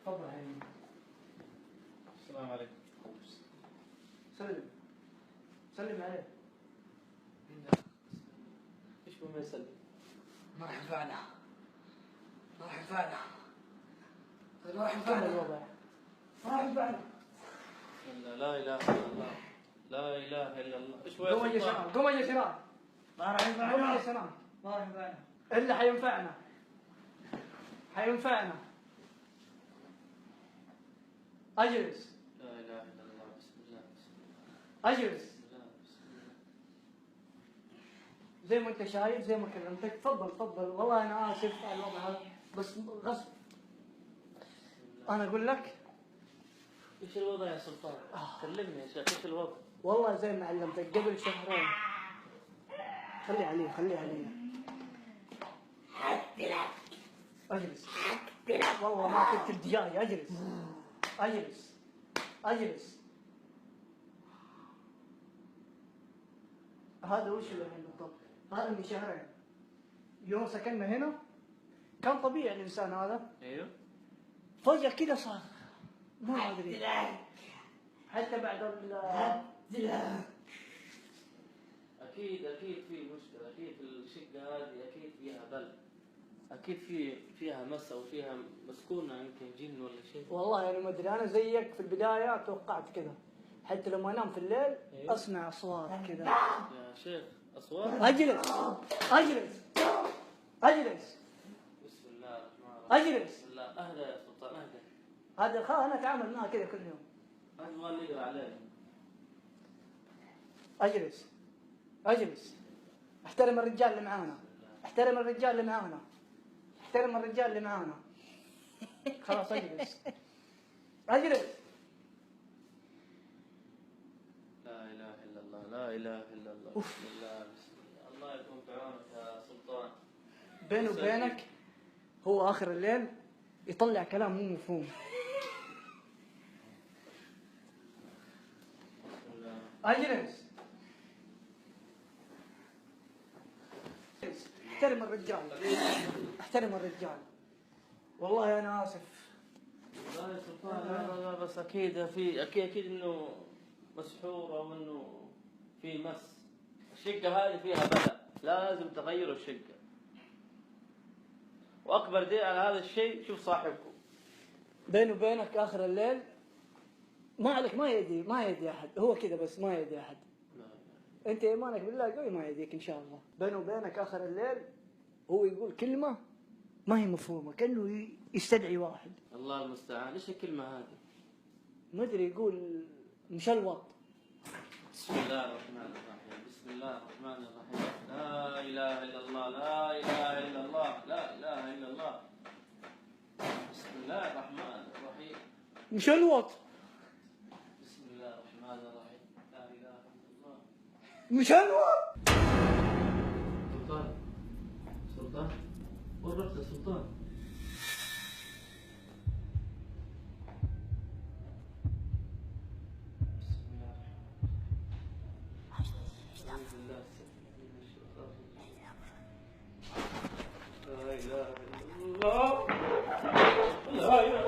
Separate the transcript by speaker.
Speaker 1: تفضل حبيبي.
Speaker 2: السلام عليكم.
Speaker 1: سلم عليه.
Speaker 2: ايش هو ما يسلم؟
Speaker 1: ما راح ينفعنا. ما راح ينفعنا. ما راح ينفعنا الوضع. ما راح ينفعنا.
Speaker 2: لا اله الا الله. لا اله الا الله. ايش هو؟
Speaker 1: قوم يا شباب، قوم يا شباب.
Speaker 3: ما راح ينفعنا.
Speaker 1: قوم يا شباب.
Speaker 3: ما راح ينفعنا.
Speaker 1: إلا حينفعنا. حينفعنا. أجلس.
Speaker 2: لا اله الا الله. بسم الله بسم الله.
Speaker 1: أجلس.
Speaker 2: بسم الله بسم الله.
Speaker 1: زي ما أنت شايف، زي ما كلمتك. تفضل تفضل. والله أنا آسف على الوضع هذا، بس غصب. أنا أقول لك
Speaker 2: ايش الوضع يا سلطان؟ كلمني يا شيخ، ايش الوضع؟
Speaker 1: والله زي ما علمتك قبل شهرين. خلي عليه خلي عليه. أجلس. والله ما كنت الدجاج. أجلس. أجلس. أجلس. هذا وش اللي الحين بالضبط؟ هذا من شهرين. يوم سكننا هنا كان طبيعي الإنسان هذا.
Speaker 2: ايوه.
Speaker 1: فجأة كذا صار ما أدري. حتى بعد
Speaker 2: اكيد في مشكله، اكيد الشقه هذه اكيد فيها بل، اكيد فيها مس او فيها مسكونه، يمكن جن ولا شيء.
Speaker 1: والله أنا ما أدري. أنا زيك في البداية توقعت كذا، حتى لما أنام في الليل أسمع أصوات كذا.
Speaker 2: يا شيخ اصوات.
Speaker 1: أجلس. أجلس. أجلس.
Speaker 2: بسم الله الرحمن الرحيم.
Speaker 1: أجلس.
Speaker 2: بسم الله. اهدى يا سلطان اهدى.
Speaker 1: هذا أنا أتعامل معه كذا كل يوم.
Speaker 2: أبغى نقرا عليه.
Speaker 1: أجلس. أجلس. احترم الرجال اللي معانا. احترم الرجال اللي معانا. احترم الرجال اللي معانا. خلاص أجلس. أجلس.
Speaker 2: لا اله الا الله. لا اله الا الله. بسم الله بسم الله. الله يكون في عونك يا سلطان.
Speaker 1: بيني وبينك هو آخر الليل يطلع كلام مو مفهوم. أجلس. احترم الرجال. احترم الرجال. والله أنا آسف.
Speaker 2: لا يا سلطان، لا بس اكيد انه مسحور او انه في مس. الشقه هذه فيها بلاء، لازم تغيروا الشقه. واكبر دليل على هذا الشيء، شوف صاحبكم.
Speaker 1: بيني وبينك آخر الليل ما عليك، ما يدي أحد. هو كذا بس ما يدي أحد. أنت إيمانك بالله قوي، ما يديك إن شاء الله. بيني وبينك آخر الليل هو يقول كلمة ما هي مفهومة، كأنه يستدعي واحد.
Speaker 2: الله المستعان. ايش الكلمه هذه؟
Speaker 1: ما أدري، يقول مشلوط.
Speaker 2: بسم الله الرحمن الرحيم. بسم الله الرحمن الرحيم. لا اله الا الله. لا اله الا الله. لا اله الا الله. بسم الله الرحمن الرحيم.
Speaker 1: مشلوط.
Speaker 2: بسم الله الرحمن الرحيم. لا اله الا الله.
Speaker 1: مشلوط.
Speaker 2: سلطان وين رحت يا سلطان؟ بسم الله الرحمن الرحيم. لا اله الا الله. لا اله